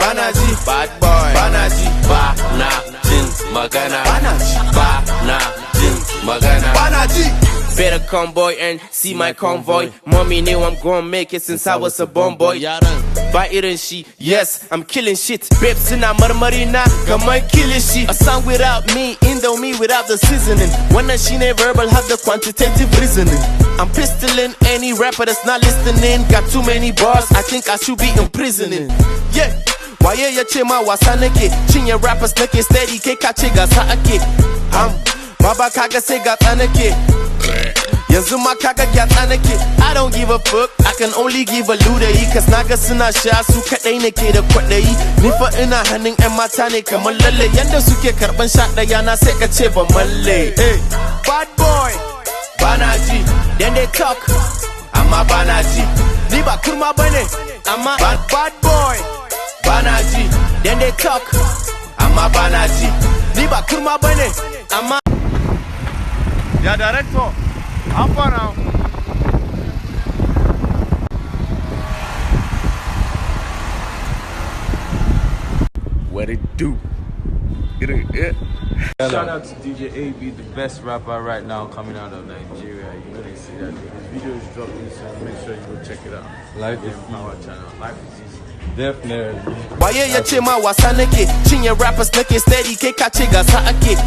Banaji, bad boy. Banaji, bana jin magana. Banaji, bana jin magana. Banaji. Better come boy and see my convoy. Mommy knew I'm gonna make it since I was a bomb boy. Ba irin shi, yes, I'm killing shit. Babes suna marmari na kamar killing shit. A song without me, Indomie without the seasoning. Wannan shine verbal, have the quantitative reasoning. I'm pistoling any rapper that's not listening. Got too many bars, I think I should be imprisoning. Yeah, waye ya ce ma wasa nake. Cinye rappers nake steady, kai ka ce gasa ake. Baba kaga sai gatsa nake. Yanzu ma kaga gyatsa nake. I don't give a fuck, I can only give a ludayi. Cause naga suna sha su kadai nake da kwadayi. Ni fa ina hannun yan mata ne kamar lalle. Yanda suke karban sha daya na sai ka ce ba malle. Bad boy, Banaji. Then they talk, amma Banaji. Ni ba kurma bane, amma bad boy, Banaji. Then they talk, amma Banaji. Ni ba kurma bane, amma. Yeah, director. How far now? What it do? Shout out to DJ AB, the best rapper right now coming out of Nigeria. You know they say that his video is dropping, so make sure you go check it out. Life is our channel. Life is easy. Definitely. Waye ya ce ma wasa nake. Cinye rappers nake steady, kai ka ce gasa ake.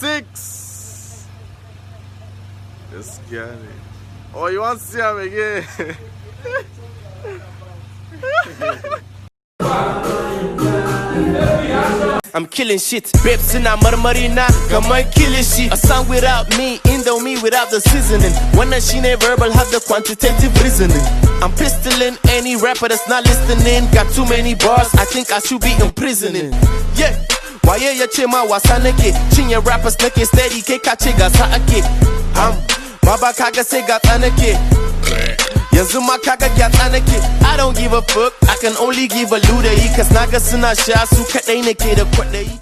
6. Let's get it. Oh, you want to see him again? I'm killing shit. Babes suna marmari na kamar killing shit. A song without me, Indomie without the seasoning. Wannan shine verbal, have the quantitative reasoning. I'm pistoling any rapper that's not listening. Got too many bars, I think I should be imprisoning. Yeah. Waye ya ce ma wasa nake. Cinye rappers nake steady, kai ka ce gasa ake. Baba kaga sai gatsa nake. Yanzu ma kaga gyatsa nake. I don't give a fuck, I can only give a ludayi. Cause naga suna sha su kadai nake da kwadayi.